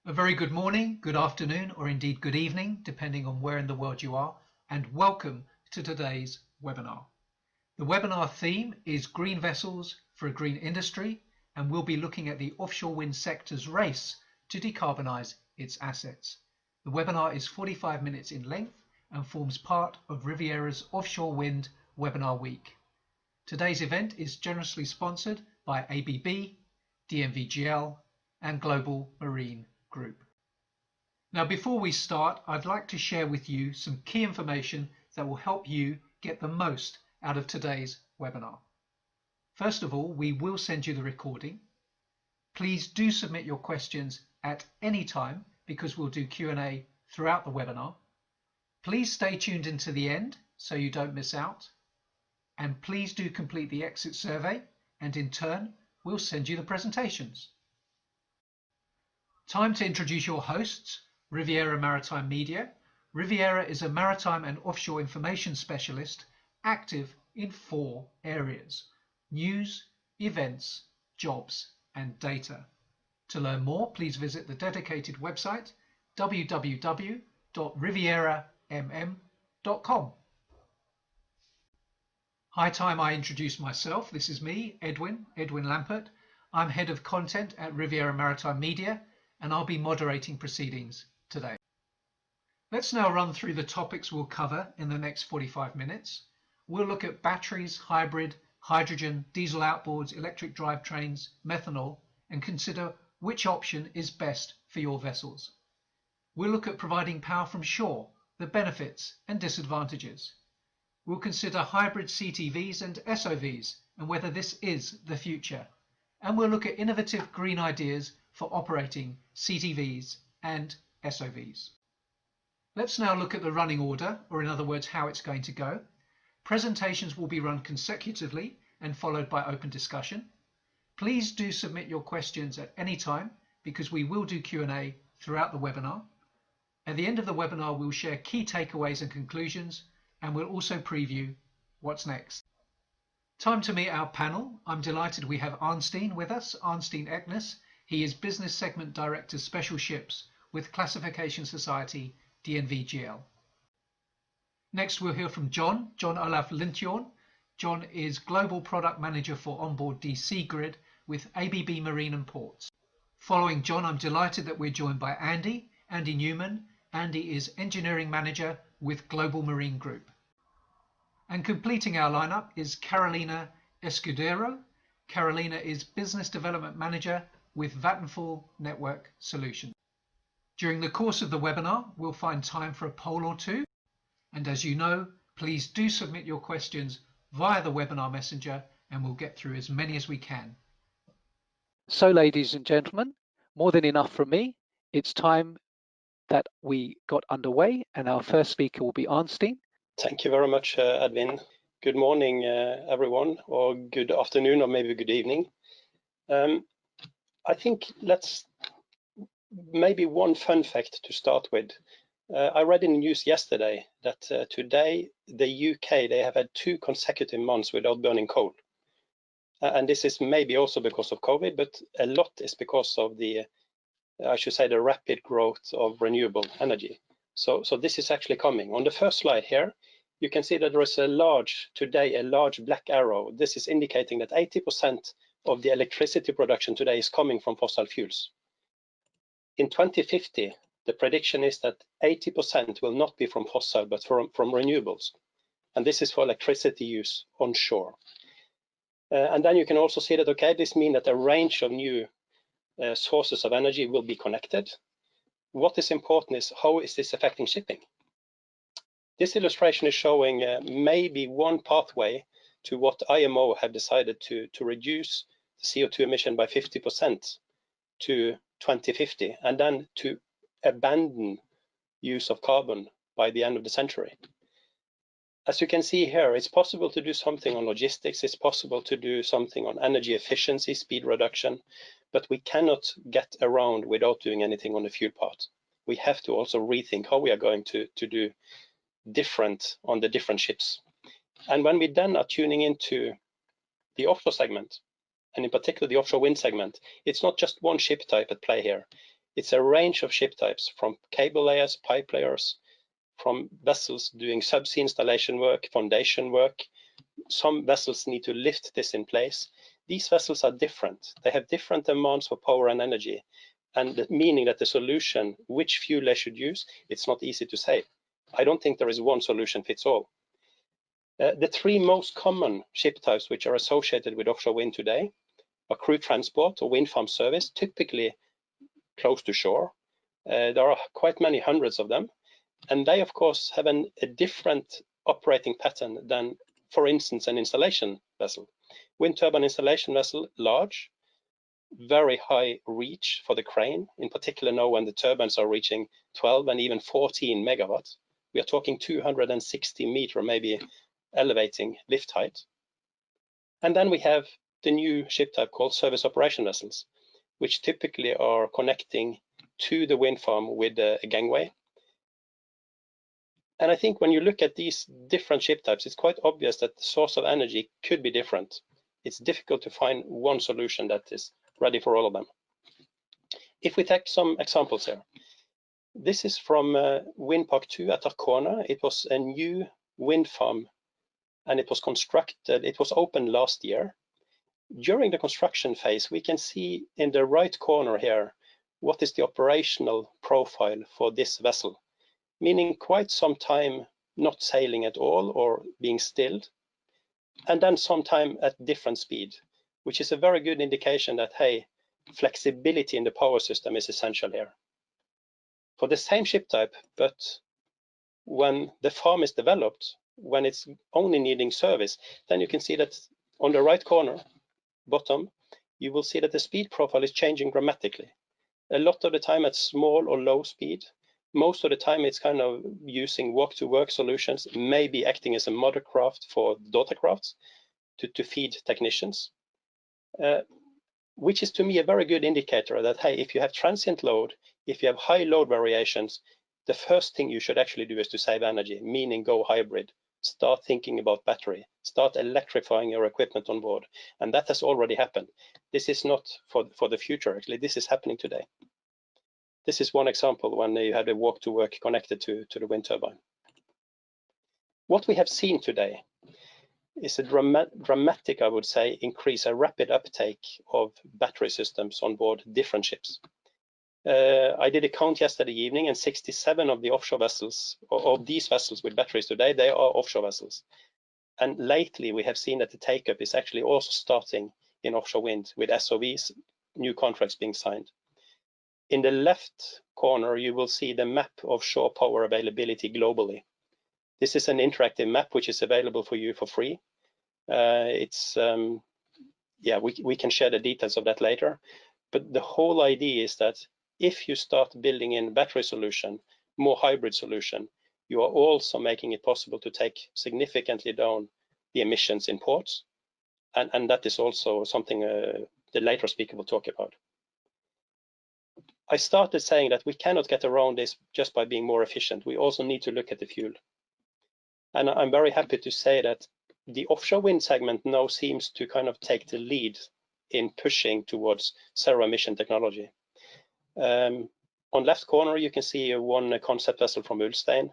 A very good morning, good afternoon, or indeed good evening, depending on where in the world you are, and welcome to today's webinar. The webinar theme is Green Vessels for a Green Industry, and we'll be looking at the offshore wind sector's race to decarbonise its assets. The webinar is 45 minutes in length and forms part of Riviera's Offshore Wind Webinar Week. Today's event is generously sponsored by ABB, DNVGL, and Global Marine Group. Now, before we start, I'd like to share with you some key information that will help you get the most out of today's webinar. First of all, we will send you the recording. Please do submit your questions at any time because we'll do Q&A throughout the webinar. Please stay tuned into the end so you don't miss out. And please do complete the exit survey, and in turn, we'll send you the presentations. Time to introduce your hosts, Riviera Maritime Media. Riviera is a maritime and offshore information specialist active in 4 areas: news, events, jobs, and data. To learn more, please visit the dedicated website www.rivieram.com. Hi, time I introduce myself. This is me, Edwin Lampert. I'm head of content at Riviera Maritime Media, and I'll be moderating proceedings today. Let's now run through the topics we'll cover in the next 45 minutes. We'll look at batteries, hybrid, hydrogen, diesel outboards, electric drivetrains, methanol, and consider which option is best for your vessels. We'll look at providing power from shore, the benefits and disadvantages. We'll consider hybrid CTVs and SOVs and whether this is the future. And we'll look at innovative green ideas for operating CTVs and SOVs. Let's now look at the running order, or in other words, how it's going to go. Presentations will be run consecutively and followed by open discussion. Please do submit your questions at any time because we will do Q&A throughout the webinar. At the end of the webinar, we'll share key takeaways and conclusions, and we'll also preview what's next. Time to meet our panel. I'm delighted we have Arnstein with us, Arnstein Eknes. He is Business Segment Director Special Ships with Classification Society DNVGL. Next we'll hear from John Olaf Lintjorn. John is Global Product Manager for Onboard DC Grid with ABB Marine and Ports. Following John, I'm delighted that we're joined by Andy Newman. Andy is Engineering Manager with Global Marine Group. And completing our lineup is Carolina Escudero. Carolina is Business Development Manager with Vattenfall Network Solutions. During the course of the webinar, we'll find time for a poll or two. And as you know, please do submit your questions via the webinar messenger and we'll get through as many as we can. So, ladies and gentlemen, more than enough from me. It's time that we got underway, and our first speaker will be Arnstein. Thank you very much, Edwin. Good morning, everyone, or good afternoon, or maybe good evening. I think maybe one fun fact to start with. I read in the news yesterday that today the UK, they have had 2 consecutive months without burning coal. And this is maybe also because of COVID, but a lot is because of the, I should say, the rapid growth of renewable energy. So this is actually coming. On the first slide here, you can see that there is a large black arrow. This is indicating that 80% of the electricity production today is coming from fossil fuels. In 2050, the prediction is that 80% will not be from fossil, but from renewables. And this is for electricity use onshore. And then you can also see that, okay, this means that a range of new sources of energy will be connected. What is important is how is this affecting shipping? This illustration is showing maybe one pathway to what IMO have decided to reduce the CO2 emission by 50% to 2050, and then to abandon use of carbon by the end of the century. As you can see here, it's possible to do something on logistics, it's possible to do something on energy efficiency, speed reduction, but we cannot get around without doing anything on the fuel part. We have to also rethink how we are going to do different on the different ships. And when we then are tuning into the offshore segment, and in particular the offshore wind segment, it's not just one ship type at play here. It's a range of ship types, from cable layers, pipe layers, from vessels doing subsea installation work, foundation work. Some vessels need to lift this in place. These vessels are different. They have different demands for power and energy, and meaning that the solution, which fuel they should use, it's not easy to say. I don't think there is one solution fits all. The three most common ship types which are associated with offshore wind today are crew transport or wind farm service, typically close to shore. There are quite many hundreds of them, and they of course have a different operating pattern than, for instance, an installation vessel. Wind turbine installation vessel, large, very high reach for the crane, in particular now when the turbines are reaching 12 and even 14 megawatts. We are talking 260 meter, maybe elevating lift height. And then we have the new ship type called service operation vessels, which typically are connecting to the wind farm with a gangway. And I think when you look at these different ship types, it's quite obvious that the source of energy could be different. It's difficult to find one solution that is ready for all of them. If we take some examples here, this is from Wind Park 2 at Arkona. It was a new wind farm, and it was constructed, it was opened last year. During the construction phase, we can see in the right corner here, what is the operational profile for this vessel, meaning quite some time not sailing at all or being stilled, and then some time at different speed, which is a very good indication that, hey, flexibility in the power system is essential here. For the same ship type, but when the farm is developed, when it's only needing service, then you can see that on the right corner, bottom, you will see that the speed profile is changing dramatically. A lot of the time at small or low speed. Most of the time it's kind of using walk-to-work solutions, maybe acting as a mother craft for daughter crafts to feed technicians, which is to me a very good indicator that, hey, if you have transient load, if you have high load variations, the first thing you should actually do is to save energy, meaning go hybrid. Start thinking about battery, start electrifying your equipment on board. And that has already happened. This is not for the future, actually, this is happening today. This is one example when you had a walk to work connected to the wind turbine. What we have seen today is a dramatic, I would say, increase, a rapid uptake of battery systems on board different ships. I did a count yesterday evening, and 67 of the offshore vessels, of these vessels with batteries today, they are offshore vessels. And lately we have seen that the take-up is actually also starting in offshore wind with SOVs, new contracts being signed. In the left corner, you will see the map of shore power availability globally. This is an interactive map which is available for you for free. We can share the details of that later. But the whole idea is that if you start building in battery solution, more hybrid solution, you are also making it possible to take significantly down the emissions in ports. And that is also something the later speaker will talk about. I started saying that we cannot get around this just by being more efficient. We also need to look at the fuel. And I'm very happy to say that the offshore wind segment now seems to kind of take the lead in pushing towards zero emission technology. On left corner, you can see one concept vessel from Ulstein.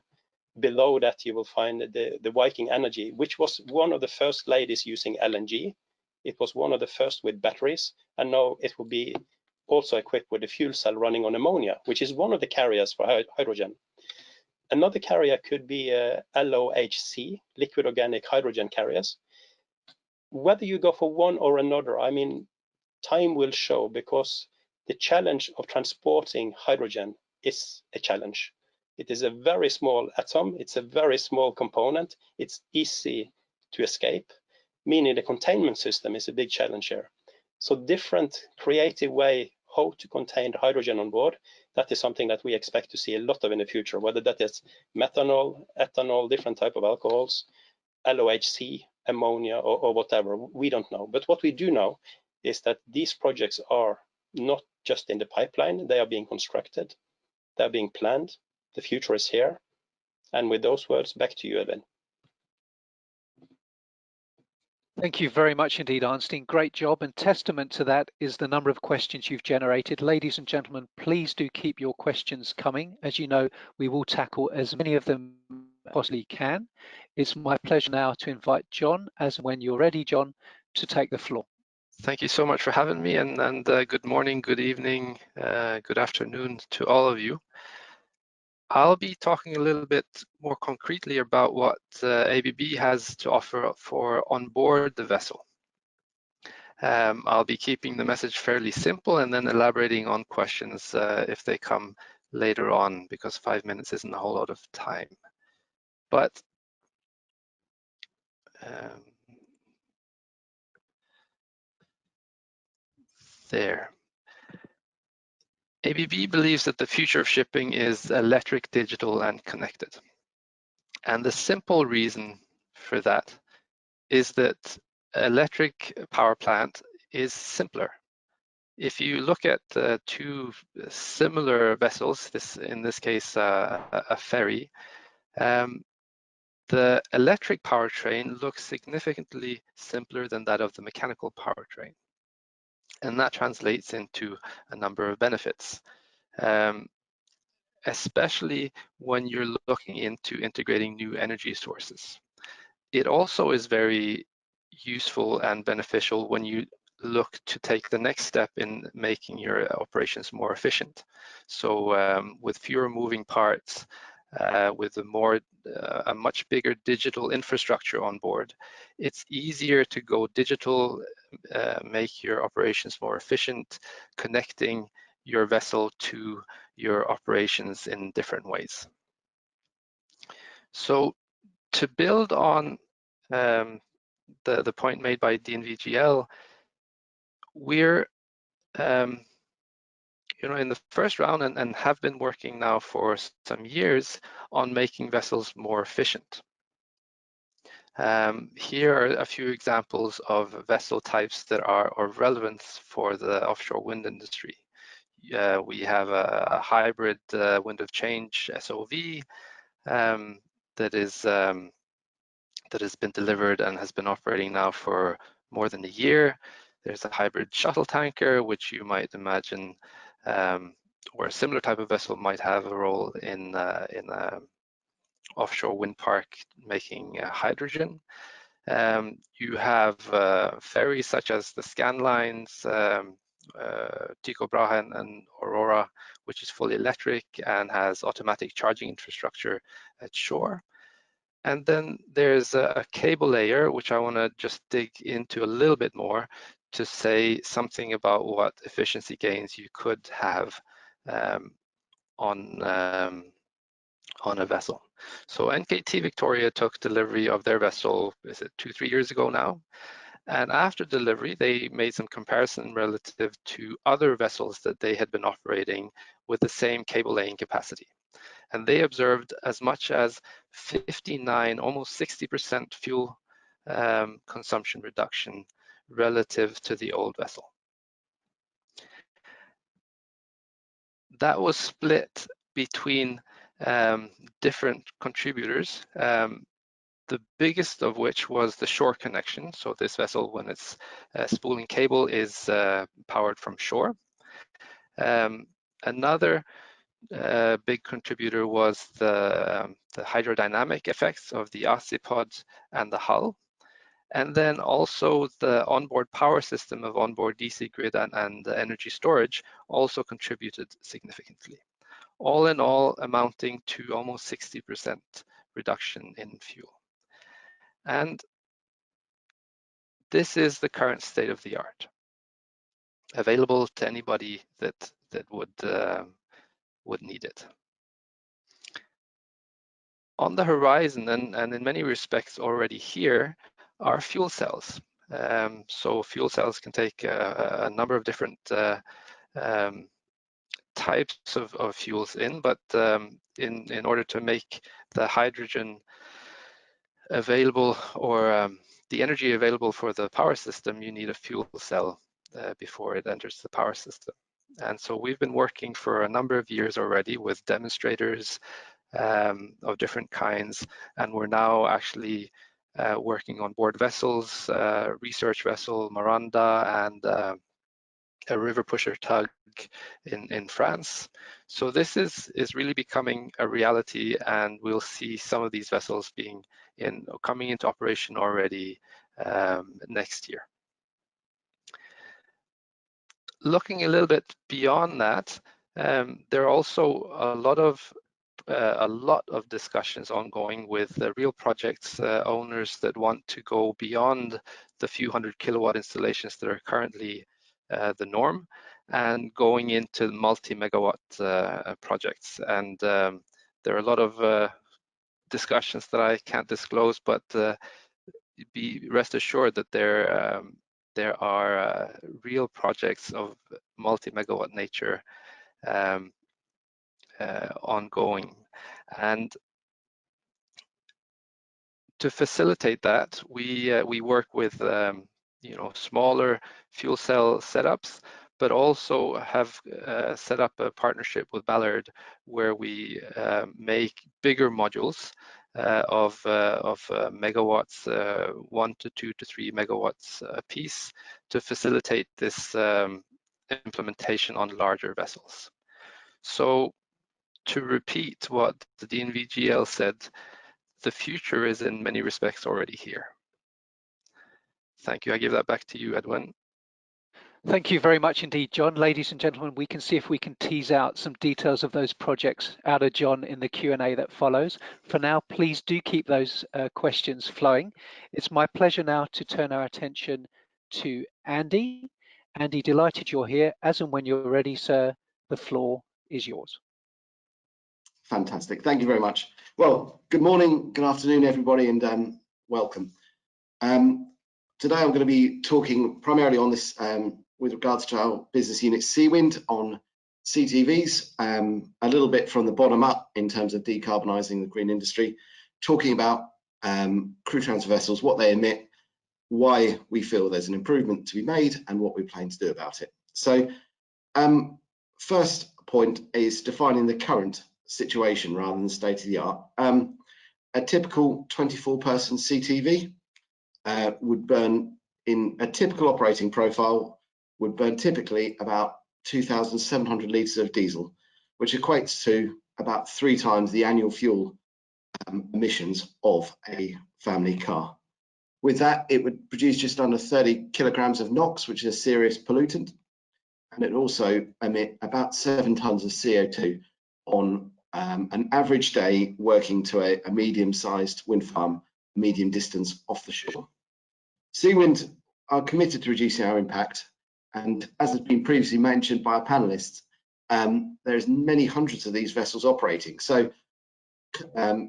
Below that, you will find the Viking Energy, which was one of the first ladies using LNG. It was one of the first with batteries, and now it will be also equipped with a fuel cell running on ammonia, which is one of the carriers for hydrogen. Another carrier could be LOHC, liquid organic hydrogen carriers. Whether you go for one or another, I mean, time will show, because the challenge of transporting hydrogen is a challenge. It is a very small atom, it's a very small component, it's easy to escape, meaning the containment system is a big challenge here. So different creative way how to contain the hydrogen on board, that is something that we expect to see a lot of in the future, whether that is methanol, ethanol, different type of alcohols, LOHC, ammonia, or whatever, we don't know. But what we do know is that these projects are not just in the pipeline, they are being constructed, they are being planned, the future is here. And with those words, back to you, Edwin. Thank you very much indeed, Arnstein. Great job. And testament to that is the number of questions you've generated. Ladies and gentlemen, please do keep your questions coming. As you know, we will tackle as many of them as possibly can. It's my pleasure now to invite John, as when you're ready, John, to take the floor. Thank you so much for having me, and good morning, good evening, good afternoon to all of you. I'll be talking a little bit more concretely about what ABB has to offer for on board the vessel. I'll be keeping the message fairly simple and then elaborating on questions if they come later on, because 5 minutes isn't a whole lot of time. But there. ABB believes that the future of shipping is electric, digital, and connected. And the simple reason for that is that electric power plant is simpler. If you look at two similar vessels, in this case a ferry, the electric powertrain looks significantly simpler than that of the mechanical powertrain. And that translates into a number of benefits. Especially when you're looking into integrating new energy sources. It also is very useful and beneficial when you look to take the next step in making your operations more efficient. So with fewer moving parts, with a much bigger digital infrastructure on board, it's easier to go digital, make your operations more efficient, connecting your vessel to your operations in different ways. So to build on the point made by DNVGL, we're in the first round and have been working now for some years on making vessels more efficient. Here are a few examples of vessel types that are of relevance for the offshore wind industry. We have a hybrid wind of change SOV that has been delivered and has been operating now for more than a year. There's a hybrid shuttle tanker, which you might imagine, or a similar type of vessel might have a role in a offshore wind park making hydrogen. You have ferries such as the Scanlines, Tycho Brahe and Aurora, which is fully electric and has automatic charging infrastructure at shore. And then there's a cable layer, which I want to just dig into a little bit more to say something about what efficiency gains you could have on a vessel. So NKT Victoria took delivery of their vessel, is it 2-3 years ago now? And after delivery, they made some comparison relative to other vessels that they had been operating with the same cable laying capacity. And they observed as much as 59, almost 60% fuel consumption reduction relative to the old vessel. That was split between different contributors, the biggest of which was the shore connection. So this vessel, when it's spooling cable, is powered from shore. Another big contributor was the hydrodynamic effects of the Ocipod and the hull. And then also the onboard power system of onboard DC grid and the energy storage also contributed significantly. All in all, amounting to almost 60% reduction in fuel. And this is the current state of the art, available to anybody that would need it. On the horizon, and in many respects already here, are fuel cells. So fuel cells can take a number of different types of fuels in, but in order to make the hydrogen available, or the energy available for the power system, you need a fuel cell before it enters the power system. And so we've been working for a number of years already with demonstrators of different kinds, and we're now actually working on board vessels, research vessel Miranda, and a river pusher tug in France. So this is really becoming a reality, and we'll see some of these vessels coming into operation already next year. Looking a little bit beyond that, there are also a lot of discussions ongoing with real projects owners that want to go beyond the few hundred kilowatt installations that are currently the norm, and going into multi-megawatt projects. And there are a lot of discussions that I can't disclose, but rest assured that there are real projects of multi-megawatt nature ongoing. And to facilitate that, we work with smaller fuel cell setups, but also have set up a partnership with Ballard where we make bigger modules of megawatts, 1 to 2 to 3 megawatts a piece, to facilitate this implementation on larger vessels. So to repeat what the DNV-GL said, the future is in many respects already here. Thank you. I give that back to you, Edwin. Thank you very much indeed, John. Ladies and gentlemen, we can see if we can tease out some details of those projects out of John in the Q&A that follows. For now, please do keep those questions flowing. It's my pleasure now to turn our attention to Andy. Andy, delighted you're here. As and when you're ready, sir, the floor is yours. Fantastic. Thank you very much. Well, good morning, good afternoon, everybody, and welcome. Today I'm going to be talking primarily on this with regards to our business unit Seawind on CTVs, a little bit from the bottom up in terms of decarbonising the green industry, talking about crew transfer vessels, what they emit, why we feel there's an improvement to be made, and what we plan to do about it. So first point is defining the current situation rather than the state of the art. A typical 24-person CTV would burn, in a typical operating profile, would burn typically about 2,700 litres of diesel, which equates to about 3 times the annual fuel emissions of a family car. With that, it would produce just under 30 kilograms of NOx, which is a serious pollutant, and it also emit about 7 tonnes of CO2 on an average day working to a medium-sized wind farm, medium distance off the shore. Seawind are committed to reducing our impact, and as has been previously mentioned by our panelists, there's many hundreds of these vessels operating. So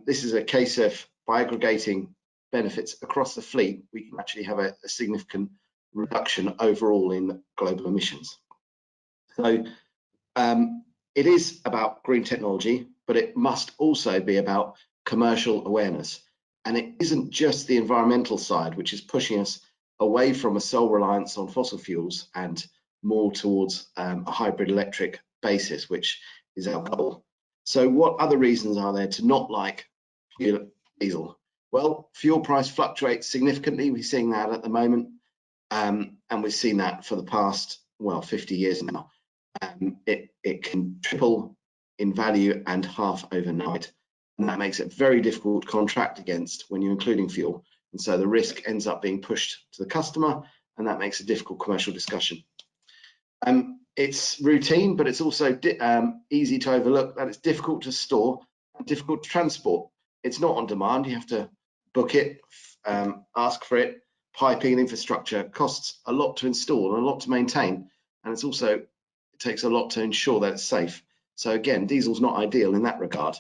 this is a case of, by aggregating benefits across the fleet, we can actually have a significant reduction overall in global emissions. So it is about green technology, but it must also be about commercial awareness. And it isn't just the environmental side, which is pushing us away from a sole reliance on fossil fuels and more towards a hybrid electric basis, which is our goal. So what other reasons are there to not like diesel? Well, fuel price fluctuates significantly. We're seeing that at the moment, and we've seen that for the past, well, 50 years now. It can triple in value and half overnight, and that makes it very difficult to contract against when you're including fuel, and so the risk ends up being pushed to the customer, and that makes a difficult commercial discussion. It's routine, but it's also easy to overlook that it's difficult to store and difficult to transport. It's not on demand. You have to book it, ask for it. Piping and infrastructure costs a lot to install and a lot to maintain, and it's also, it takes a lot to ensure that it's safe. So again, diesel's not ideal in that regard.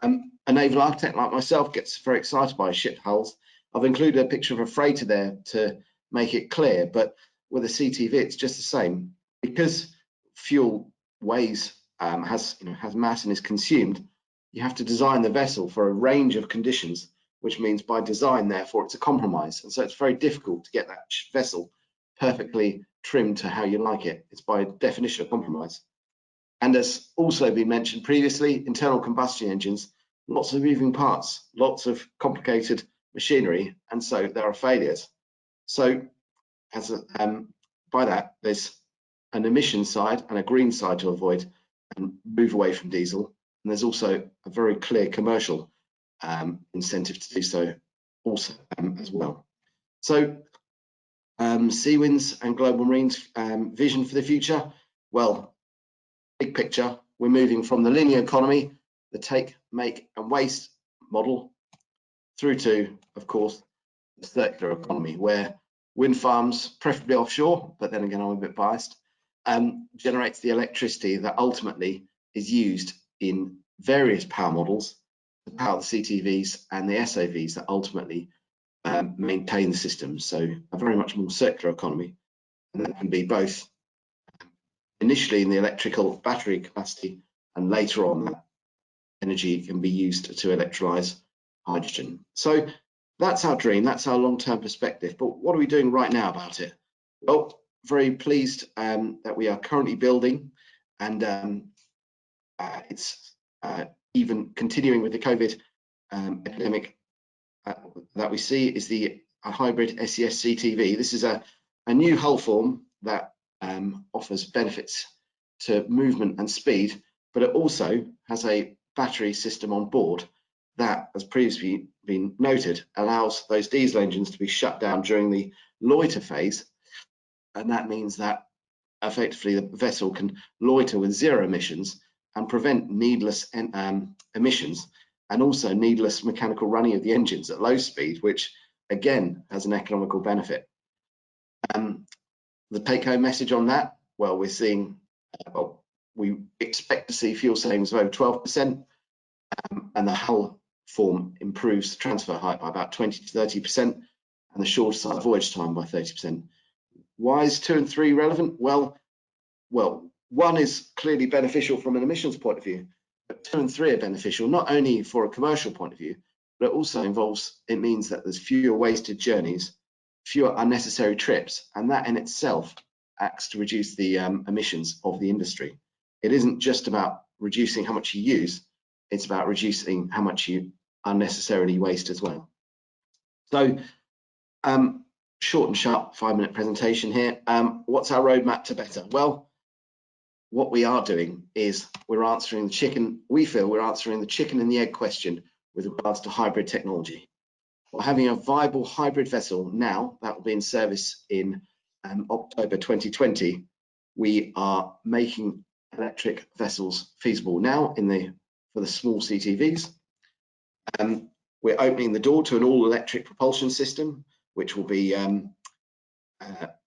A naval architect like myself gets very excited by ship hulls. I've included a picture of a freighter there to make it clear, but with a CTV, it's just the same. Because fuel weighs, has mass and is consumed, you have to design the vessel for a range of conditions, which means by design, therefore, it's a compromise. And so it's very difficult to get that vessel perfectly trimmed to how you like it. It's by definition a compromise. And as also been mentioned previously, internal combustion engines, lots of moving parts, lots of complicated machinery, and so there are failures. So by that, there's an emission side and a green side to avoid and move away from diesel. And there's also a very clear commercial incentive to do so also as well. So Seawinds and Global Marine's vision for the future, well, big picture, we're moving from the linear economy, the take, make and waste model, through to, of course, the circular economy, where wind farms, preferably offshore, but then again I'm a bit biased, generates the electricity that ultimately is used in various power models to power the CTVs and the SOVs that ultimately maintain the system. So a very much more circular economy, and that can be both initially in the electrical battery capacity, and later on that energy can be used to electrolyze hydrogen. So that's our dream, that's our long-term perspective. But what are we doing right now about it? Well, very pleased that we are currently building, and it's even continuing with the COVID epidemic that we see is the hybrid SES CTV. This is a new hull form that offers benefits to movement and speed, but it also has a battery system on board that, as previously been noted, allows those diesel engines to be shut down during the loiter phase, and that means that effectively the vessel can loiter with zero emissions and prevent needless emissions, and also needless mechanical running of the engines at low speed, which again has an economical benefit. The take-home message on that, well, we're seeing, we expect to see fuel savings of over 12%, and the hull form improves transfer height by about 20 to 30%, and the shorter side voyage time by 30%. Why is 2 and 3 relevant? Well, 1 is clearly beneficial from an emissions point of view, but 2 and 3 are beneficial not only for a commercial point of view, but it also it means that there's fewer wasted journeys, fewer unnecessary trips, and that in itself acts to reduce the emissions of the industry. It isn't just about reducing how much you use, it's about reducing how much you unnecessarily waste as well. So short and sharp 5-minute presentation here. What's our roadmap to better? Well, what we are doing is we're answering the chicken, we feel we're answering the chicken and the egg question with regards to hybrid technology. We're having a viable hybrid vessel now that will be in service in October 2020. We are making electric vessels feasible now for the small CTVs. We're opening the door to an all-electric propulsion system, which will be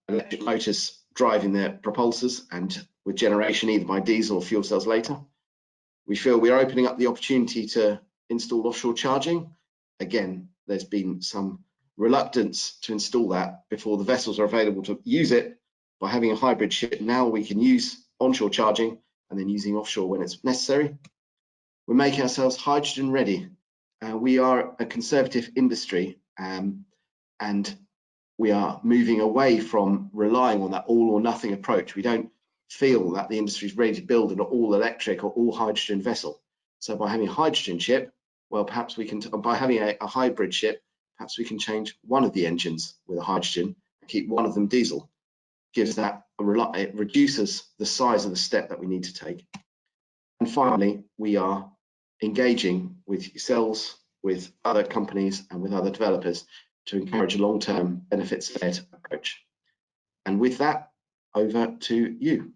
electric motors driving the propulsors, and with generation either by diesel or fuel cells later. We feel we are opening up the opportunity to install offshore charging. Again, there's been some reluctance to install that before the vessels are available to use it. By having a hybrid ship now, we can use onshore charging and then using offshore when it's necessary. We're making ourselves hydrogen ready. We are a conservative industry, and we are moving away from relying on that all or nothing approach. We don't feel that the industry is ready to build an all electric or all hydrogen vessel. So by having a hydrogen ship, well, perhaps we can, by having a hybrid ship, perhaps we can change one of the engines with a hydrogen and keep one of them diesel. Gives that it reduces the size of the step that we need to take. And finally, we are engaging with yourselves, with other companies and with other developers to encourage a long-term benefits-led approach. And with that, over to you.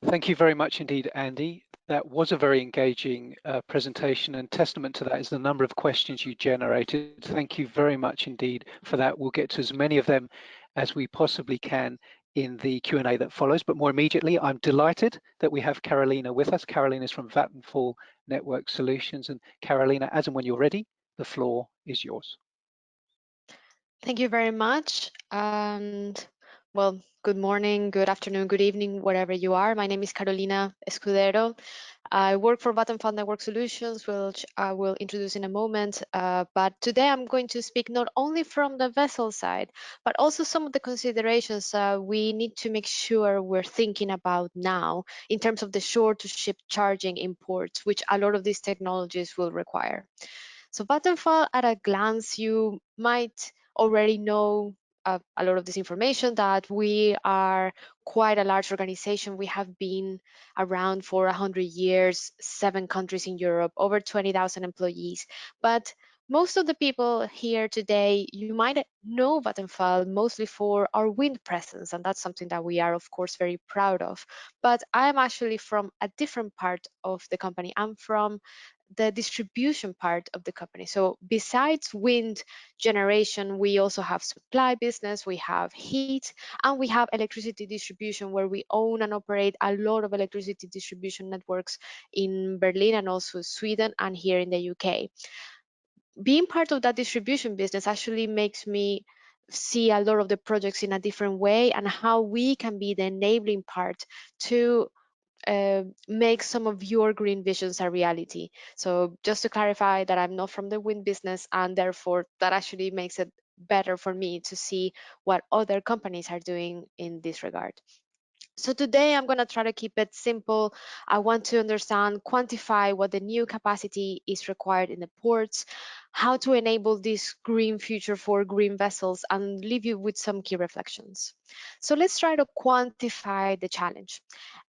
Thank you very much indeed, Andy. That was a very engaging presentation, and testament to that is the number of questions you generated. Thank you very much indeed for that. We'll get to as many of them as we possibly can in the Q&A that follows, but more immediately, I'm delighted that we have Carolina with us. Carolina is from Vattenfall Network Solutions, and Carolina, as and when you're ready, the floor is yours. Thank you very much, and well, good morning, good afternoon, good evening, wherever you are. My name is Carolina Escudero. I work for Vattenfall Network Solutions, which I will introduce in a moment. But today I'm going to speak not only from the vessel side, but also some of the considerations we need to make sure we're thinking about now in terms of the shore-to-ship charging imports, which a lot of these technologies will require. So Vattenfall, at a glance, you might already know a lot of this information, that we are quite a large organization. We have been around for 100 years, 7 countries in Europe, over 20,000 employees. But most of the people here today, you might know Vattenfall mostly for our wind presence, and that's something that we are, of course, very proud of. But I'm actually from a different part of the company. I'm from the distribution part of the company. So besides wind generation, we also have supply business, we have heat, and we have electricity distribution, where we own and operate a lot of electricity distribution networks in Berlin and also Sweden and here in the UK. Being part of that distribution business actually makes me see a lot of the projects in a different way, and how we can be the enabling part to make some of your green visions a reality. So just to clarify that I'm not from the wind business, and therefore that actually makes it better for me to see what other companies are doing in this regard. So today I'm going to try to keep it simple. I want to understand, quantify what the new capacity is required in the ports, how to enable this green future for green vessels, and leave you with some key reflections. So let's try to quantify the challenge.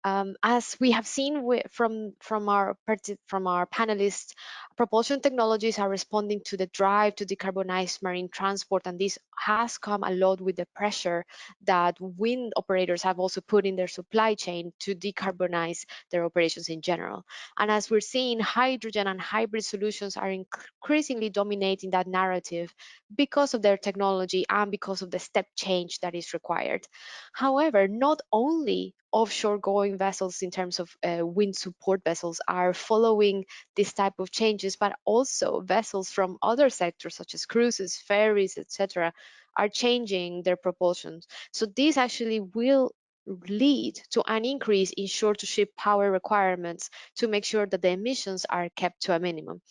As we have seen from our panelists, propulsion technologies are responding to the drive to decarbonize marine transport, and this has come a lot with the pressure that wind operators have also put in their supply chain to decarbonize their operations in general. And as we're seeing, hydrogen and hybrid solutions are increasingly dominating that narrative because of their technology and because of the step change that is required. However, not only offshore going vessels in terms of wind support vessels are following this type of changes, but also vessels from other sectors such as cruises, ferries, etc., are changing their propulsion. So this actually will lead to an increase in shore-to-ship power requirements to make sure that the emissions are kept to a minimum.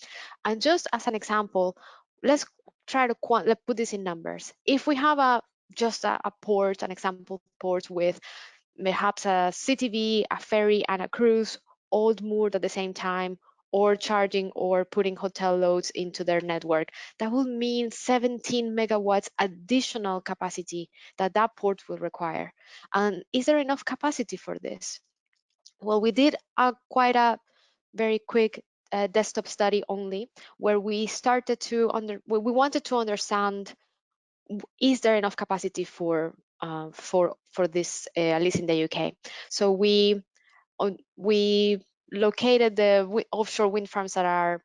And just as an example, let's try to put this in numbers. If we have just a port, an example port with perhaps a CTV, a ferry, and a cruise all moored at the same time, or charging or putting hotel loads into their network, that will mean 17 megawatts additional capacity that that port will require. And is there enough capacity for this? Well, we did quite a very quick desktop study only, where we started to we wanted to understand, is there enough capacity for this, at least in the UK. So we located the offshore wind farms that are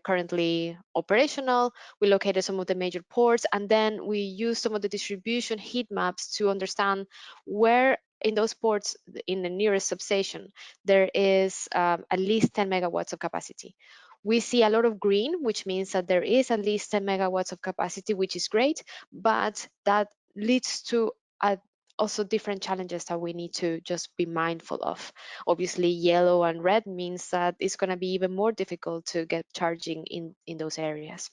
currently operational. We located some of the major ports, and then we used some of the distribution heat maps to understand where in those ports, in the nearest substation, there is at least 10 megawatts of capacity. We see a lot of green, which means that there is at least 10 megawatts of capacity, which is great, but that leads to also different challenges that we need to just be mindful of. Obviously, yellow and red means that it's going to be even more difficult to get charging in those areas.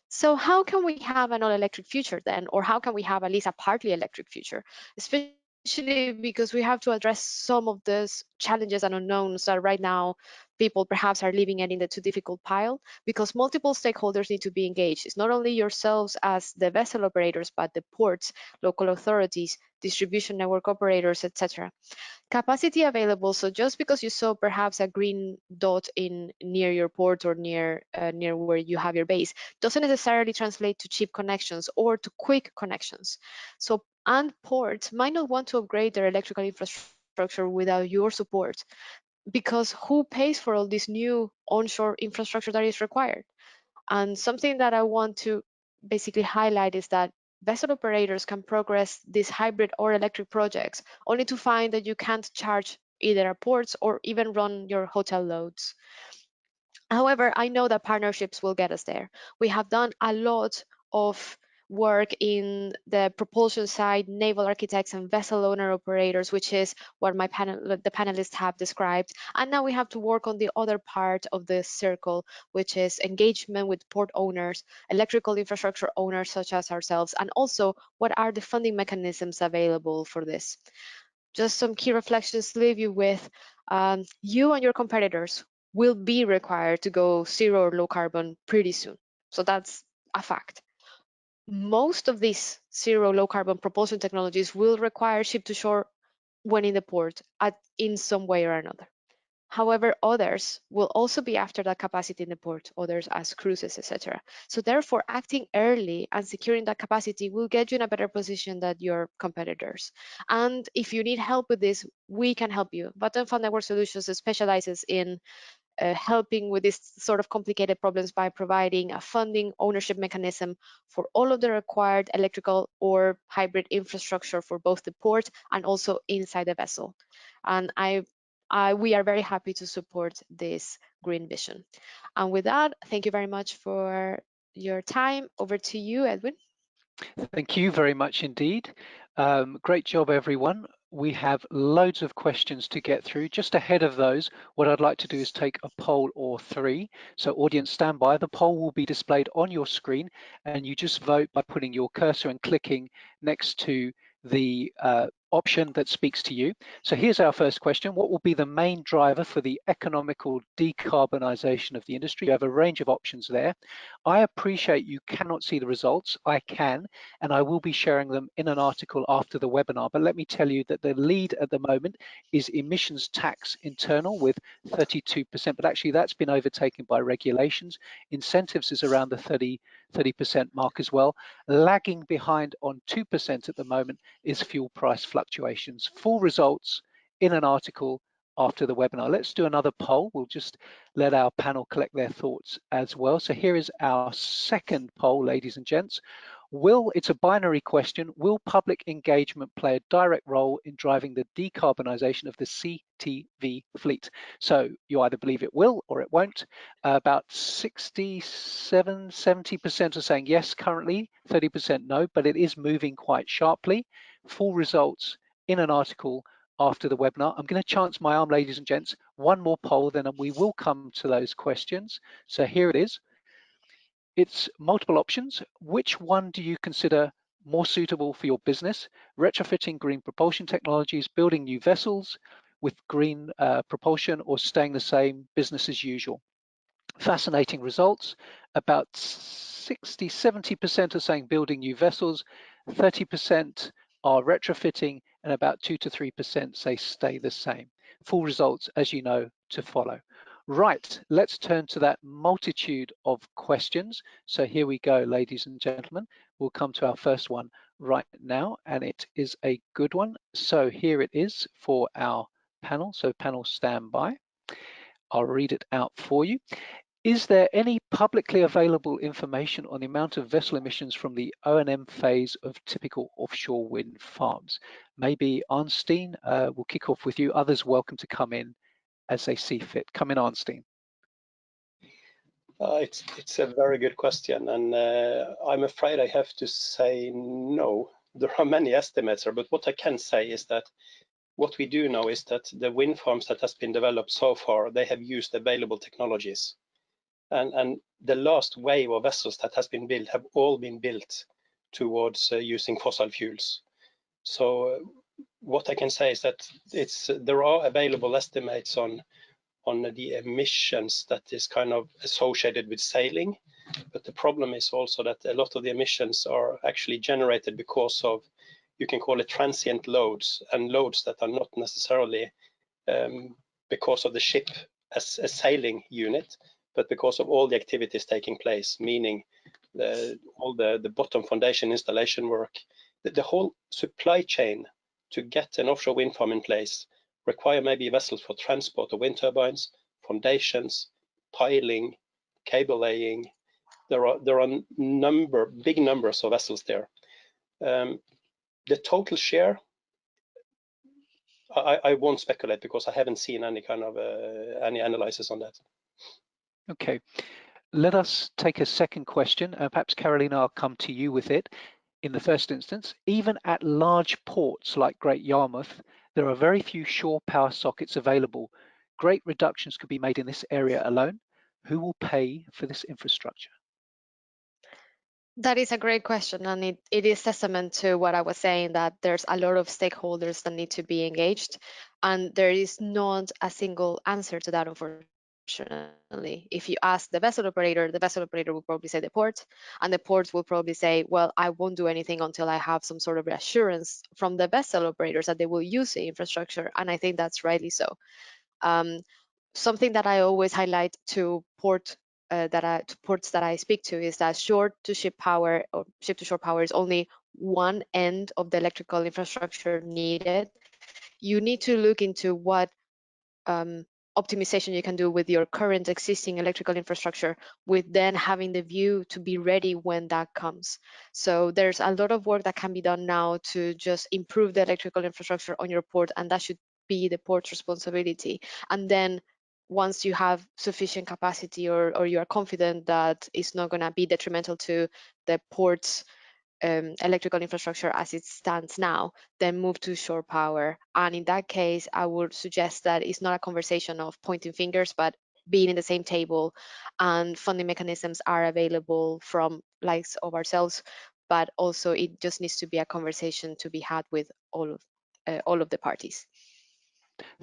So how can we have an all-electric future then, or how can we have at least a partly electric future? Especially because we have to address some of those challenges and unknowns that right now people perhaps are leaving it in the too difficult pile, because multiple stakeholders need to be engaged. It's not only yourselves as the vessel operators, but the ports, local authorities, distribution network operators, etc. Capacity available. So just because you saw perhaps a green dot in near your port or near where you have your base, doesn't necessarily translate to cheap connections or to quick connections. So, and ports might not want to upgrade their electrical infrastructure without your support, because who pays for all this new onshore infrastructure that is required? And something that I want to basically highlight is that vessel operators can progress these hybrid or electric projects only to find that you can't charge either at ports or even run your hotel loads. However, I know that partnerships will get us there. We have done a lot of work in the propulsion side, naval architects and vessel owner operators, which is what the panelists have described. And now we have to work on the other part of the circle, which is engagement with port owners, electrical infrastructure owners such as ourselves, and also what are the funding mechanisms available for this. Just some key reflections to leave you with. You and your competitors, will be required to go zero or low carbon pretty soon. So that's a fact. Most of these zero low carbon propulsion technologies will require ship to shore when in the port in some way or another. However, others will also be after that capacity in the port, others as cruises, etc. So therefore, acting early and securing that capacity will get you in a better position than your competitors. And if you need help with this, we can help you. Vattenfall Network Solutions specializes in helping with this sort of complicated problems by providing a funding ownership mechanism for all of the required electrical or hybrid infrastructure for both the port and also inside the vessel. And we are very happy to support this green vision. And with that, thank you very much for your time. Over to you, Edwin. Thank you very much indeed. Great job, everyone. We have loads of questions to get through. Just ahead of those, what I'd like to do is take a poll or three. So audience, stand by. The poll will be displayed on your screen, and you just vote by putting your cursor and clicking next to the option that speaks to you. So here's our first question. What will be the main driver for the economical decarbonisation of the industry? You have a range of options there. I appreciate you cannot see the results. I can, and I will be sharing them in an article after the webinar. But let me tell you that the lead at the moment is emissions tax internal with 32%, but actually that's been overtaken by regulations. Incentives is around the 30% mark as well. Lagging behind on 2% at the moment is fuel price fluctuations. Full results in an article after the webinar. Let's do another poll. We'll just let our panel collect their thoughts as well. So here is our second poll, ladies and gents. It's a binary question, will public engagement play a direct role in driving the decarbonisation of the CTV fleet? So you either believe it will or it won't. About 70% are saying yes currently, 30% no, but it is moving quite sharply. Full results in an article after the webinar. I'm going to chance my arm, ladies and gents. One more poll, then we will come to those questions. So here it is. It's multiple options. Which one do you consider more suitable for your business? Retrofitting green propulsion technologies, building new vessels with green propulsion, or staying the same, business as usual? Fascinating results. About 60-70% are saying building new vessels, 30% are retrofitting, and about 2 to 3% say stay the same. Full results, as you know, to follow. Right, let's turn to that multitude of questions. So here we go, ladies and gentlemen. We'll come to our first one right now, and it is a good one. So here it is for our panel. So panel, stand by. I'll read it out for you. Is there any publicly available information on the amount of vessel emissions from the O&M phase of typical offshore wind farms? Maybe Arnstein, we'll kick off with you. Others welcome to come in as they see fit. Come in, Arnstein. It's a very good question, and I'm afraid I have to say no. There are many estimates, but what I can say is that what we do know is that the wind farms that has been developed so far, they have used available technologies. And the last wave of vessels that has been built have all been built towards using fossil fuels. So what I can say is that there are available estimates on the emissions that is kind of associated with sailing, but the problem is also that a lot of the emissions are actually generated because of, you can call it transient loads, and loads that are not necessarily because of the ship as a sailing unit, but because of all the activities taking place, meaning all the bottom foundation installation work. The whole supply chain to get an offshore wind farm in place require maybe vessels for transport of wind turbines, foundations, piling, cable laying. There are big numbers of vessels there. The total share, I won't speculate because I haven't seen any kind of any analysis on that. Okay, let us take a second question. Perhaps Carolina, I'll come to you with it. In the first instance, even at large ports like Great Yarmouth, there are very few shore power sockets available. Great reductions could be made in this area alone. Who will pay for this infrastructure? That is a great question, and it is testament to what I was saying, that there's a lot of stakeholders that need to be engaged, and there is not a single answer to that, unfortunately. optionally. If you ask the vessel operator will probably say the port, and the port will probably say, well, I won't do anything until I have some sort of reassurance from the vessel operators that they will use the infrastructure, and I think that's rightly so. Something that I always highlight to ports that I speak to is that shore-to-ship power or ship-to-shore power is only one end of the electrical infrastructure needed. You need to look into what optimization you can do with your current existing electrical infrastructure, with then having the view to be ready when that comes. So there's a lot of work that can be done now to just improve the electrical infrastructure on your port, and that should be the port's responsibility. And then once you have sufficient capacity, or you are confident that it's not going to be detrimental to the port's electrical infrastructure as it stands now, then move to shore power. And in that case, I would suggest that it's not a conversation of pointing fingers, but being in the same table, and funding mechanisms are available from likes of ourselves, but also it just needs to be a conversation to be had with all of the parties.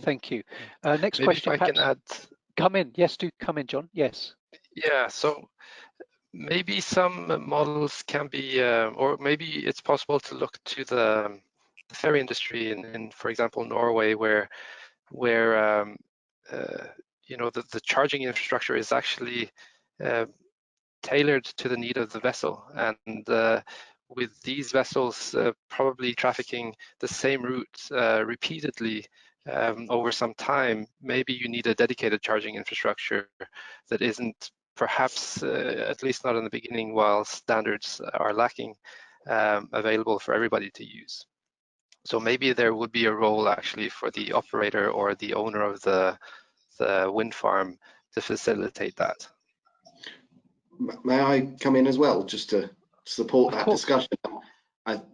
Thank you. Next Maybe question, if I perhaps. can add. Come in. Yes, do come in, John. Yes. Yeah, so maybe some models can be, or maybe it's possible to look to the ferry industry in, for example, Norway, where you know, the charging infrastructure is actually tailored to the need of the vessel, and with these vessels probably trafficking the same route repeatedly over some time, maybe you need a dedicated charging infrastructure that isn't perhaps, at least not in the beginning, while standards are lacking, available for everybody to use. So maybe there would be a role actually for the operator or the owner of the wind farm to facilitate that. May I come in as well, just to support that discussion?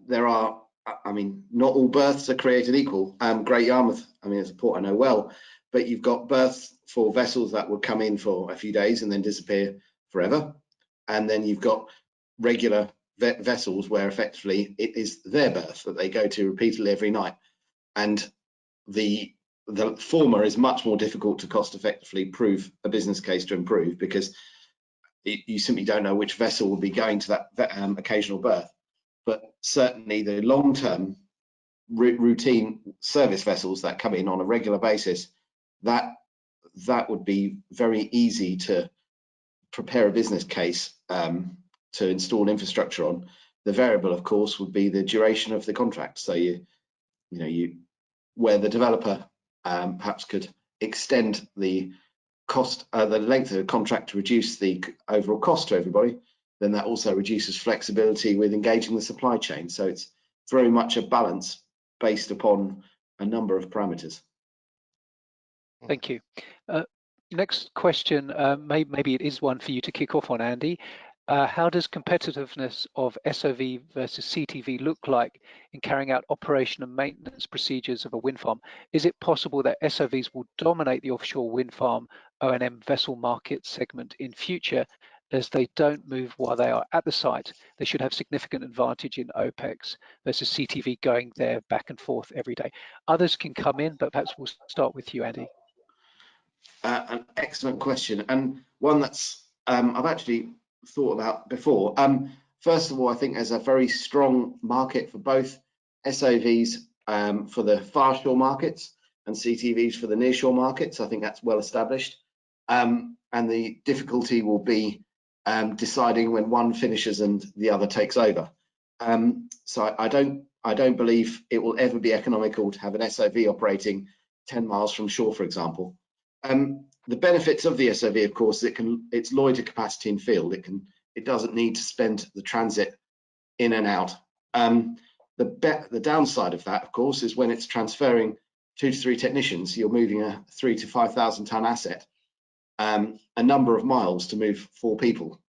There are, I mean, not all berths are created equal. Great Yarmouth, I mean, it's a port I know well, but you've got berths for vessels that would come in for a few days and then disappear forever. And then you've got regular vessels where effectively it is their berth that they go to repeatedly every night. And the former is much more difficult to cost effectively prove a business case to improve, because you simply don't know which vessel will be going to that occasional berth. But certainly the long-term routine service vessels that come in on a regular basis, that would be very easy to prepare a business case to install infrastructure on. The variable, of course, would be the duration of the contract. So where the developer perhaps could extend the cost, the length of the contract to reduce the overall cost to everybody, then that also reduces flexibility with engaging the supply chain. So it's very much a balance based upon a number of parameters. Thank you. Next question, maybe it is one for you to kick off on, Andy. How does competitiveness of SOV versus CTV look like in carrying out operation and maintenance procedures of a wind farm? Is it possible that SOVs will dominate the offshore wind farm O&M vessel market segment in future, as they don't move while they are at the site? They should have significant advantage in OPEX versus CTV going there back and forth every day. Others can come in, but perhaps we'll start with you, Andy. An excellent question, and one that's I've actually thought about before. First of all, I think there's a very strong market for both SOVs for the far shore markets and CTVs for the near shore markets. I think that's well established, and the difficulty will be deciding when one finishes and the other takes over. So I don't believe it will ever be economical to have an SOV operating 10 miles from shore, for example. The benefits of the SOV, of course, it's loiter capacity in field. It doesn't need to spend the transit in and out. The downside of that, of course, is when it's transferring 2 to 3 technicians, you're moving a 3,000 to 5,000 ton asset, a number of miles to move 4 people,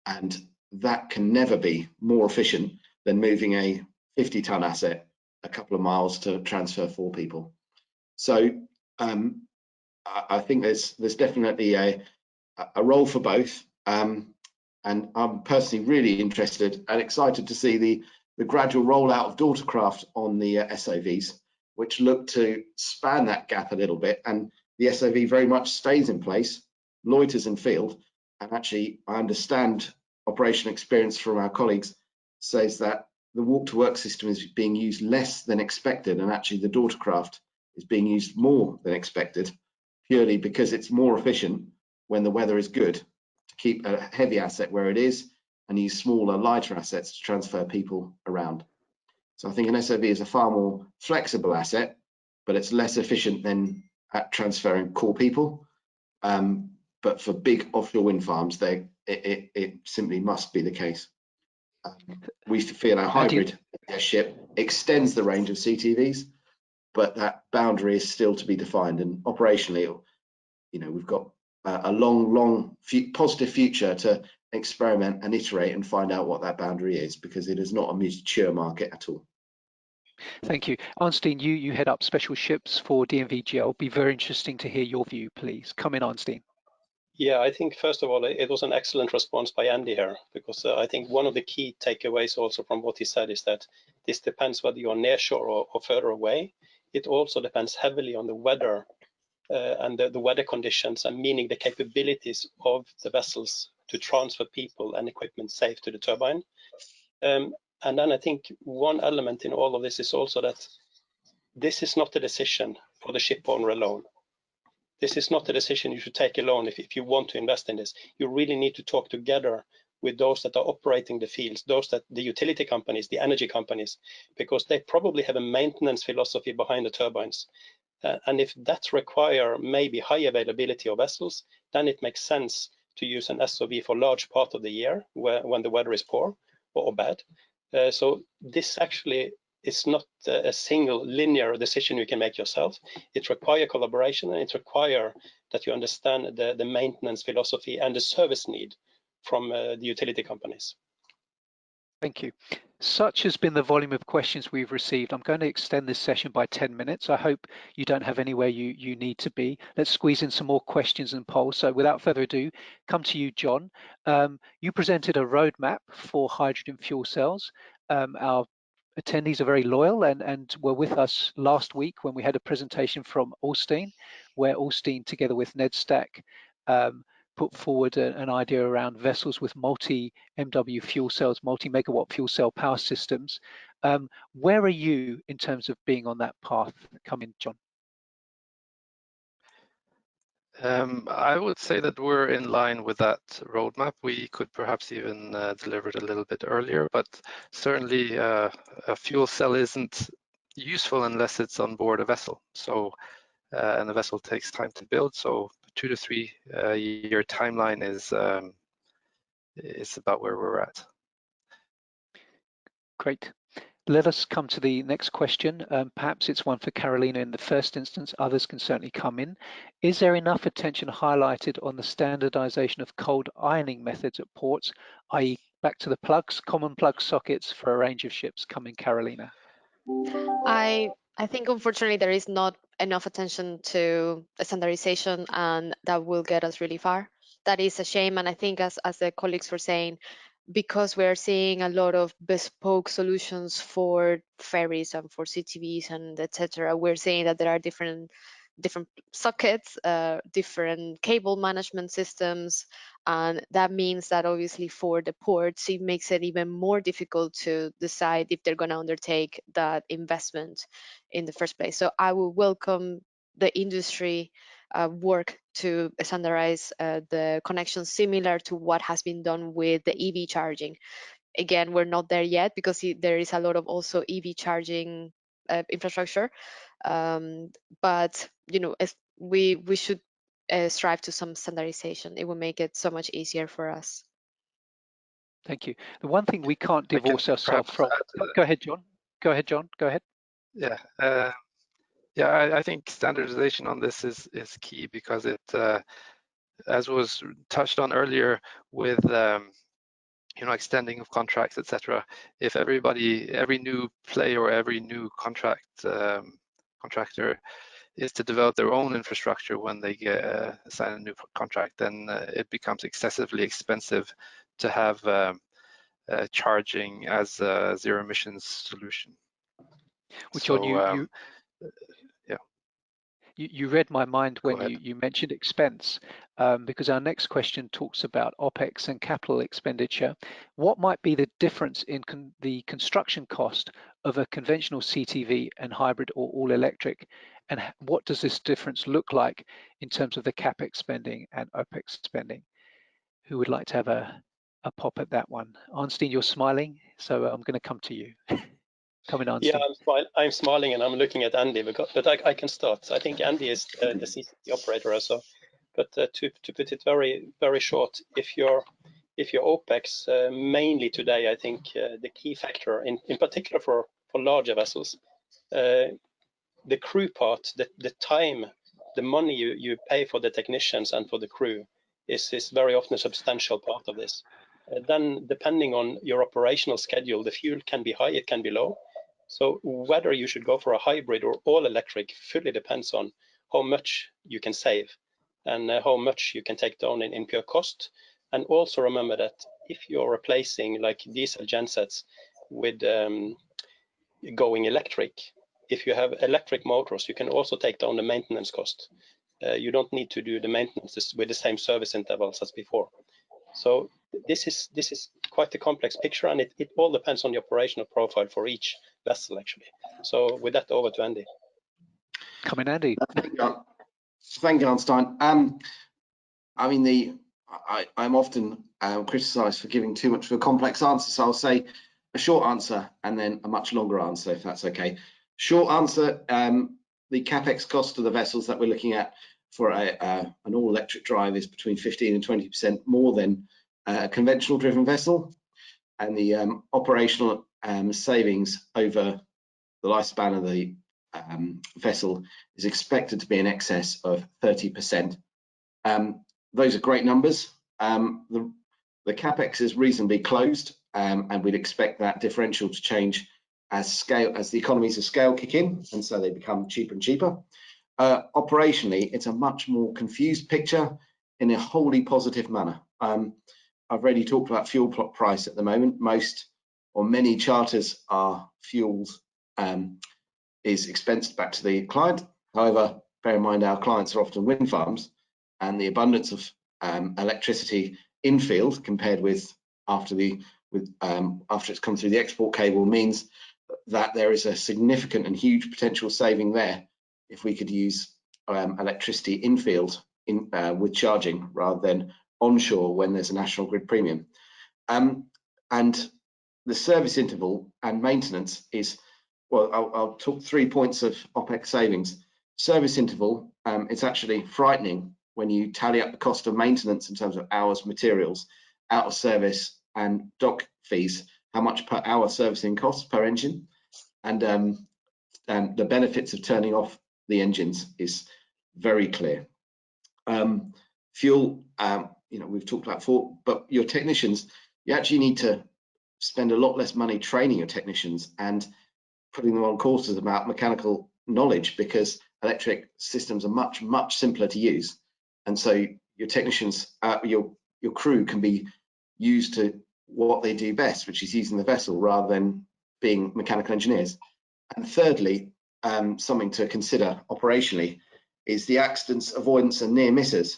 and that can never be more efficient than moving a 50 ton asset a couple of miles to transfer 4 people. So I think there's definitely a role for both, and I'm personally really interested and excited to see the gradual rollout of daughter craft on the SOVs, which look to span that gap a little bit. And the SOV very much stays in place, loiters in field, and actually I understand operational experience from our colleagues says that the walk to work system is being used less than expected, and actually the daughter craft is being used more than expected, purely because it's more efficient when the weather is good to keep a heavy asset where it is and use smaller, lighter assets to transfer people around. So I think an SOV is a far more flexible asset, but it's less efficient than at transferring core people. But for big offshore wind farms, it simply must be the case. We feel our hybrid ship extends the range of CTVs, but that boundary is still to be defined. And operationally, we've got a long, positive future to experiment and iterate and find out what that boundary is, because it is not a mature market at all. Thank you. Arnstein, you head up special ships for DNV. Be very interesting to hear your view, please. Come in, Arnstein. Yeah, I think first of all, it was an excellent response by Andy here, because I think one of the key takeaways also from what he said is that this depends whether you're near shore or further away. It also depends heavily on the weather and the weather conditions, and meaning the capabilities of the vessels to transfer people and equipment safe to the turbine. And then I think one element in all of this is also that this is not a decision for the ship owner alone. This is not a decision you should take alone if you want to invest in this. You really need to talk together with those that are operating the fields, the utility companies, the energy companies, because they probably have a maintenance philosophy behind the turbines. And if that require maybe high availability of vessels, then it makes sense to use an SOV for large part of the year when the weather is poor or bad. So this actually is not a single linear decision you can make yourself. It requires collaboration, and it requires that you understand the maintenance philosophy and the service need from the utility companies. Thank you. Such has been the volume of questions we've received. I'm going to extend this session by 10 minutes. I hope you don't have anywhere you need to be. Let's squeeze in some more questions and polls. So without further ado, come to you, John. You presented a roadmap for hydrogen fuel cells. Our attendees are very loyal and were with us last week when we had a presentation from Alstein, where Alstein, together with Ned Stack, put forward an idea around vessels with multi-MW fuel cells, multi-megawatt fuel cell power systems. Where are you in terms of being on that path? Come in, John. I would say that we're in line with that roadmap. We could perhaps even deliver it a little bit earlier, but certainly a fuel cell isn't useful unless it's on board a vessel. So, and the vessel takes time to build. So 2 to 3 year timeline is about where we're at. Great. Let us come to the next question. Perhaps it's one for Carolina in the first instance. Others can certainly come in. Is there enough attention highlighted on the standardization of cold ironing methods at ports, i.e. back to the plugs, common plug sockets for a range of ships? Come in, Carolina. I think unfortunately there is not enough attention to standardization, and that will get us really far. That is a shame, and I think as the colleagues were saying, because we're seeing a lot of bespoke solutions for ferries and for CTVs and etc., we're seeing that there are different sockets, different cable management systems, and that means that obviously for the ports it makes it even more difficult to decide if they're going to undertake that investment in the first place. So I will welcome the industry work to standardize the connections similar to what has been done with the EV charging. Again, we're not there yet because there is a lot of also EV charging infrastructure, but we should strive to some standardization. It will make it so much easier for us. Thank you. The one thing we can't divorce ourselves from. Go ahead, John. Go ahead, John. Go ahead. Yeah. Yeah, I think standardization on this is key, because it, as was touched on earlier with extending of contracts, etc. If every new player or every new contractor is to develop their own infrastructure when they sign a new contract, then it becomes excessively expensive to have charging as a zero emissions solution. Well, John, You read my mind when Go ahead. you mentioned expense, because our next question talks about OPEX and capital expenditure. What might be the difference in the construction cost of a conventional CTV and hybrid or all electric? And what does this difference look like in terms of the CapEx spending and OPEX spending? Who would like to have a pop at that one? Arnstein, you're smiling, so I'm going to come to you. Come in, Yeah, Arnstein. I'm smiling and I'm looking at Andy, but I can start. I think Andy is the CCP operator also. But to put it very short, if your OPEX mainly today, I think the key factor in particular for larger vessels, the crew part, the time, the money you pay for the technicians and for the crew is very often a substantial part of this. Then depending on your operational schedule, the fuel can be high, it can be low. So whether you should go for a hybrid or all electric fully depends on how much you can save and how much you can take down in pure cost. And also remember that if you're replacing like diesel gensets with going electric, if you have electric motors, you can also take down the maintenance cost. You don't need to do the maintenance with the same service intervals as before. So this is quite a complex picture, and it all depends on the operational profile for each vessel, actually. So with that, over to Andy. Come in, Andy. Thank you, Arnstein. I mean, I'm often criticised for giving too much of a complex answer, so I'll say a short answer and then a much longer answer, if that's okay. Short answer, the CapEx cost of the vessels that we're looking at for an all-electric drive is between 15 and 20% more than a conventional driven vessel, and the operational savings over the lifespan of the vessel is expected to be in excess of 30%. Those are great numbers. The CapEx is reasonably closed, and we'd expect that differential to change as the economies of scale kick in, and so they become cheaper and cheaper. Operationally, it's a much more confused picture in a wholly positive manner. I've already talked about fuel price at the moment. Most or many charters are fuels is expensed back to the client. However, bear in mind our clients are often wind farms, and the abundance of electricity in field compared with after it's come through the export cable means that there is a significant and huge potential saving there if we could use electricity in field with charging rather than onshore when there's a national grid premium. And the service interval and maintenance is, well, I'll talk 3 points of OPEX savings. Service interval, it's actually frightening when you tally up the cost of maintenance in terms of hours, materials, out of service and dock fees, how much per hour servicing costs per engine, and the benefits of turning off the engines is very clear. Fuel, we've talked about before, but your technicians, you actually need to spend a lot less money training your technicians and putting them on courses about mechanical knowledge, because electric systems are much simpler to use, and so your technicians, your crew can be used to what they do best, which is using the vessel rather than being mechanical engineers. And thirdly, something to consider operationally is the accidents, avoidance and near misses.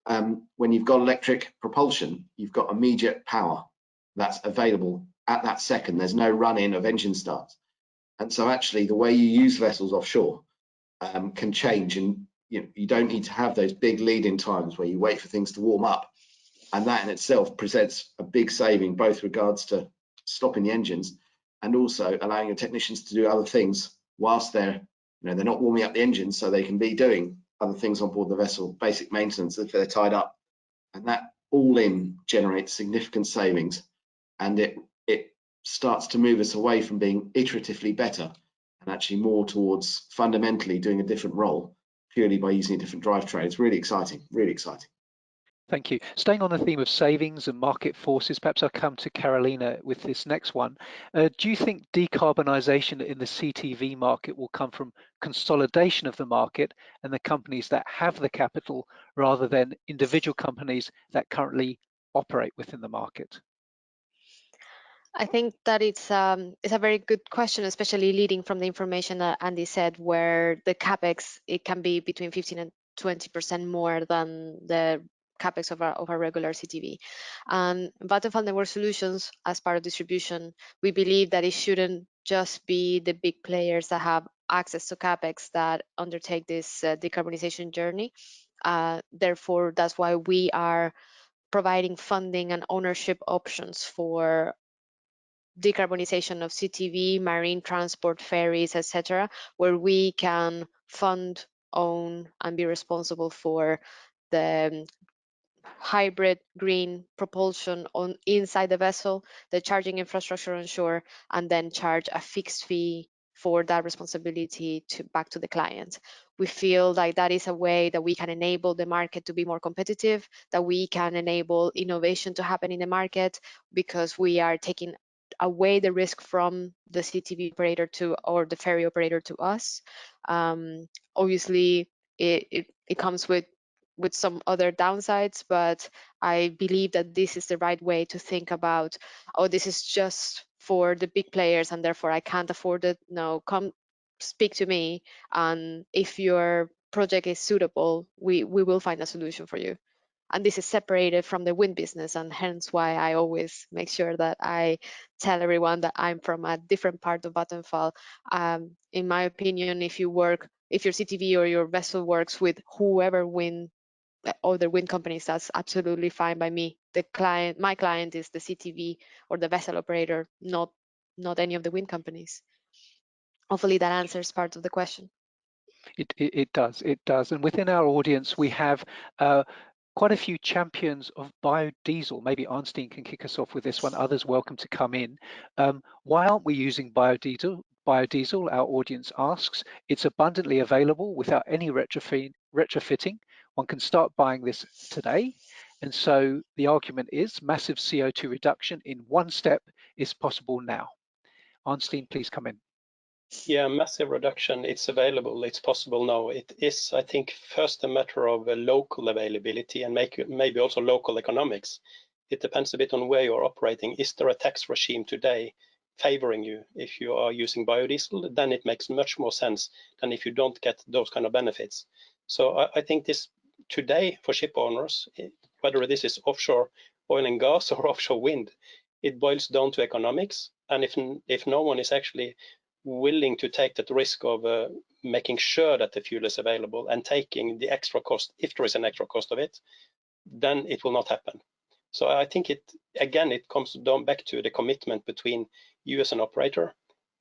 When you've got electric propulsion, you've got immediate power that's available at that second. There's no run-in of engine starts. And so actually the way you use vessels offshore can change, and you don't need to have those big lead-in times where you wait for things to warm up. And that in itself presents a big saving, both regards to stopping the engines and also allowing your technicians to do other things whilst they're not warming up the engines, so they can be doing other things on board the vessel, basic maintenance if they're tied up. And that all in generates significant savings, and it starts to move us away from being iteratively better and actually more towards fundamentally doing a different role purely by using a different drivetrain. It's really exciting, really exciting. Thank you. Staying on the theme of savings and market forces, perhaps I'll come to Carolina with this next one. Do you think decarbonisation in the CTV market will come from consolidation of the market and the companies that have the capital rather than individual companies that currently operate within the market? I think that it's a very good question, especially leading from the information that Andy said, where the capex, it can be between 15 and 20% more than the capex of a regular CTV. And Vattenfall Network Solutions, as part of distribution, we believe that it shouldn't just be the big players that have access to capex that undertake this decarbonization journey. Therefore, that's why we are providing funding and ownership options for decarbonization of CTV, marine transport, ferries, etc., where we can fund, own, and be responsible for the hybrid green propulsion on inside the vessel, the charging infrastructure on shore, and then charge a fixed fee for that responsibility back to the client. We feel like that is a way that we can enable the market to be more competitive, that we can enable innovation to happen in the market, because we are taking away the risk from the CTV operator or the ferry operator to us. Obviously, it comes with some other downsides, but I believe that this is the right way to think about, oh, this is just for the big players and therefore I can't afford it. No, come speak to me, and if your project is suitable, we will find a solution for you. And this is separated from the wind business, and hence why I always make sure that I tell everyone that I'm from a different part of Vattenfall. In my opinion, if your CTV or your vessel works with whoever other wind companies, that's absolutely fine by me. My client is the CTV or the vessel operator, not any of the wind companies. Hopefully that answers part of the question. It does. And within our audience, we have quite a few champions of biodiesel. Maybe Arnstein can kick us off with this one. Others welcome to come in. Why aren't we using biodiesel? Our audience asks. It's abundantly available without any retrofitting. One can start buying this today. And so the argument is massive CO2 reduction in one step is possible now. Arnstein, please come in. Yeah, massive reduction. It's available. It's possible now. It is, I think, first a matter of local availability and maybe also local economics. It depends a bit on where you're operating. Is there a tax regime today favoring you if you are using biodiesel? Then it makes much more sense than if you don't get those kind of benefits. So I think this today for ship owners, whether this is offshore oil and gas or offshore wind, it boils down to economics. And if no one is actually willing to take that risk of making sure that the fuel is available and taking the extra cost, if there is an extra cost of it, then it will not happen. So I think it comes down back to the commitment between you as an operator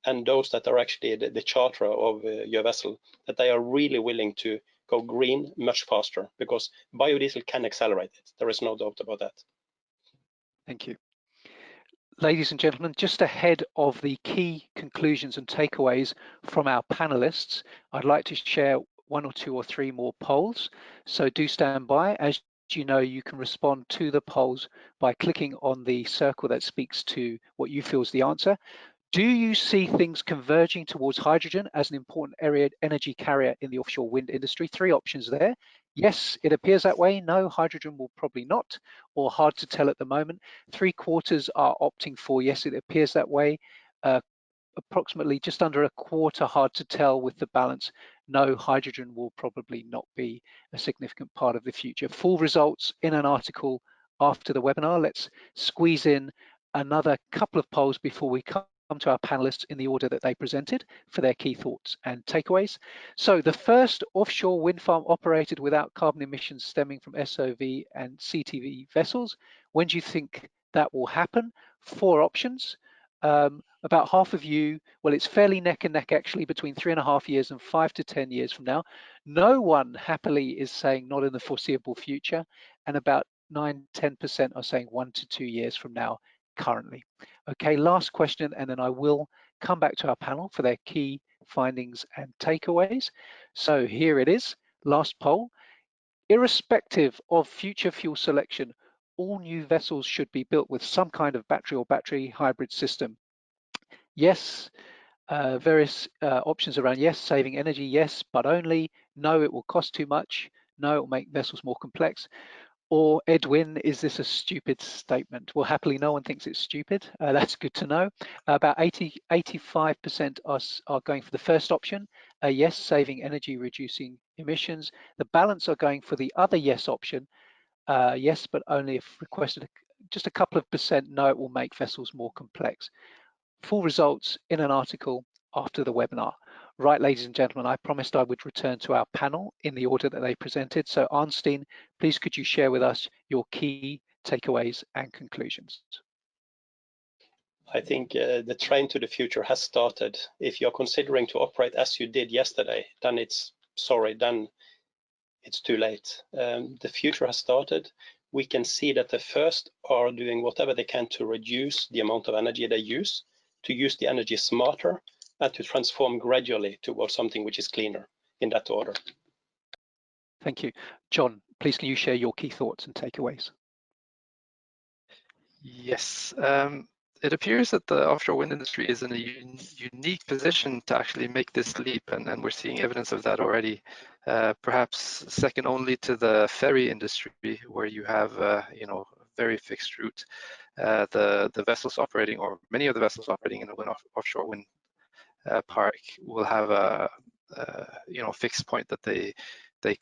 and those that are actually the charterer of your vessel, that they are really willing to go green much faster, because biodiesel can accelerate it. There is no doubt about that. Thank you. Ladies and gentlemen, just ahead of the key conclusions and takeaways from our panelists, I'd like to share one or two or three more polls. So do stand by. As you know, you can respond to the polls by clicking on the circle that speaks to what you feel is the answer. Do you see things converging towards hydrogen as an important energy carrier in the offshore wind industry? Three options there. Yes, it appears that way. No, hydrogen will probably not, or hard to tell at the moment. 3/4 are opting for yes, it appears that way. Approximately just under a quarter hard to tell, with the balance no, hydrogen will probably not be a significant part of the future. Full results in an article after the webinar. Let's squeeze in another couple of polls before we come to our panelists in the order that they presented for their key thoughts and takeaways. So the first offshore wind farm operated without carbon emissions stemming from SOV and CTV vessels. When do you think that will happen? 4 options. About half of you, well, it's fairly neck and neck actually, between 3.5 years and 5 to 10 years from now. No one happily is saying not in the foreseeable future, and about 9–10% are saying 1 to 2 years from now currently. Okay, last question, and then I will come back to our panel for their key findings and takeaways. So here it is, last poll. Irrespective of future fuel selection, all new vessels should be built with some kind of battery or battery hybrid system. Yes, various options around yes, saving energy, yes, but only. No, it will cost too much. No, it will make vessels more complex. Or Edwin, is this a stupid statement? Well, happily, no one thinks it's stupid. That's good to know. About 85% are going for the first option, yes, saving energy, reducing emissions. The balance are going for the other yes option, yes, but only if requested. Just a couple of percent, no, it will make vessels more complex. Full results in an article after the webinar. Right, ladies and gentlemen, I promised I would return to our panel in the order that they presented. So Arnstein, please could you share with us your key takeaways and conclusions? I think the train to the future has started. If you're considering to operate as you did yesterday, then it's too late. The future has started. We can see that the first are doing whatever they can to reduce the amount of energy they use, to use the energy smarter, and to transform gradually towards something which is cleaner, in that order. Thank you. John, please can you share your key thoughts and takeaways? Yes, it appears that the offshore wind industry is in a unique position to actually make this leap, and we're seeing evidence of that already, perhaps second only to the ferry industry, where you have very fixed route. The vessels operating, or many of the vessels operating in a offshore wind park, will have a fixed point that they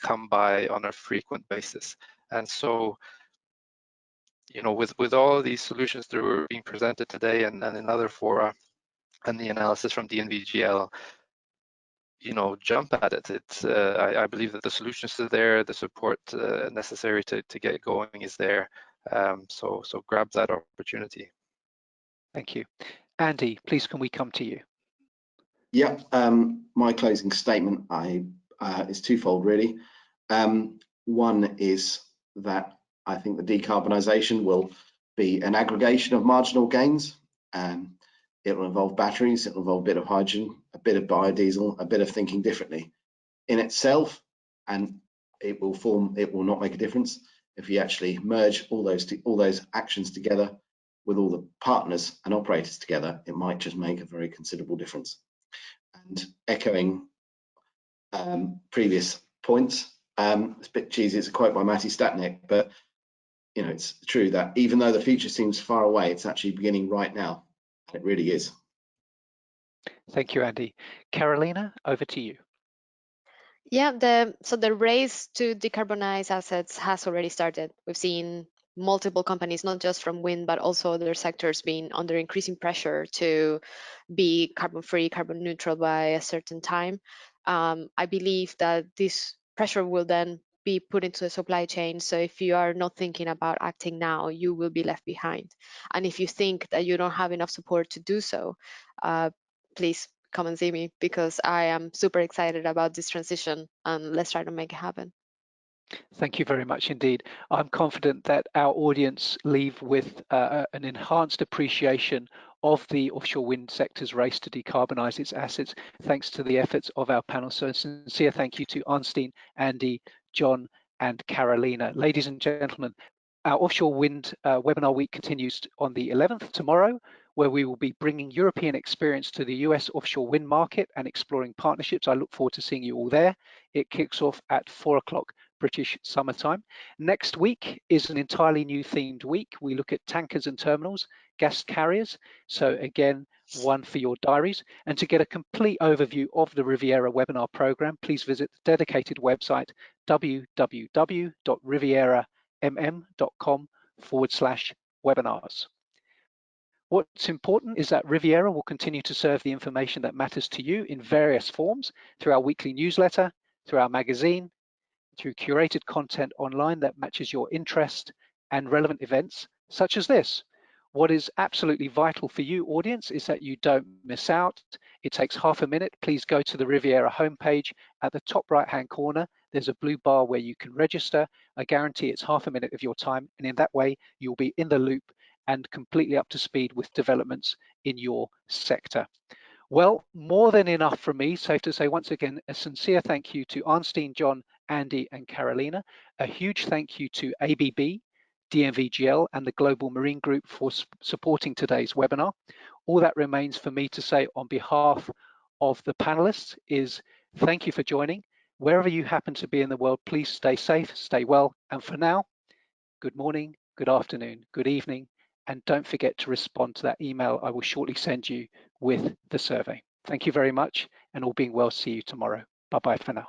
come by on a frequent basis. And so, with all of these solutions that were being presented today and in other fora, and the analysis from DNVGL, jump at it. I believe that the solutions are there, the support necessary to get going is there. So grab that opportunity. Thank you. Andy, please can we come to you? Yeah, my closing statement is twofold, really. One is that I think the decarbonisation will be an aggregation of marginal gains. It will involve batteries, it will involve a bit of hydrogen, a bit of biodiesel, a bit of thinking differently in itself, and it will not make a difference if you actually merge all those actions together with all the partners and operators together. It might just make a very considerable difference. And echoing previous points, it's a bit cheesy, it's a quote by Matty Statnick, but it's true that even though the future seems far away, it's actually beginning right now. It really is. Thank you, Andy. Carolina, over to you. Yeah, so the race to decarbonize assets has already started. We've seen multiple companies, not just from wind, but also other sectors, being under increasing pressure to be carbon-free, carbon neutral by a certain time. I believe that this pressure will then be put into the supply chain. So if you are not thinking about acting now, you will be left behind. And if you think that you don't have enough support to do so, please come and see me, because I am super excited about this transition, and let's try to make it happen. Thank you very much indeed. I'm confident that our audience leave with an enhanced appreciation of the offshore wind sector's race to decarbonise its assets, thanks to the efforts of our panel. So a sincere thank you to Arnstein, Andy, John, and Carolina. Ladies and gentlemen, our offshore wind webinar week continues on the 11th, tomorrow, where we will be bringing European experience to the US offshore wind market and exploring partnerships. I look forward to seeing you all there. It kicks off at 4 o'clock British summertime. Next week is an entirely new themed week. We look at tankers and terminals, gas carriers. So again, one for your diaries. And to get a complete overview of the Riviera webinar program, please visit the dedicated website www.rivieramm.com/webinars. What's important is that Riviera will continue to serve the information that matters to you in various forms through our weekly newsletter, through our magazine, through curated content online that matches your interest, and relevant events such as this. What is absolutely vital for you, audience, is that you don't miss out. It takes half a minute. Please go to the Riviera homepage. At the top right-hand corner, there's a blue bar where you can register. I guarantee it's half a minute of your time, and in that way, you'll be in the loop and completely up to speed with developments in your sector. Well, more than enough from me. Safe to say, once again, a sincere thank you to Arnstein, John, Andy, and Carolina. A huge thank you to ABB, DNVGL, and the Global Marine Group for supporting today's webinar. All that remains for me to say on behalf of the panelists is thank you for joining. Wherever you happen to be in the world, please stay safe, stay well, and for now, good morning, good afternoon, good evening, and don't forget to respond to that email I will shortly send you with the survey. Thank you very much, and all being well, see you tomorrow. Bye-bye for now.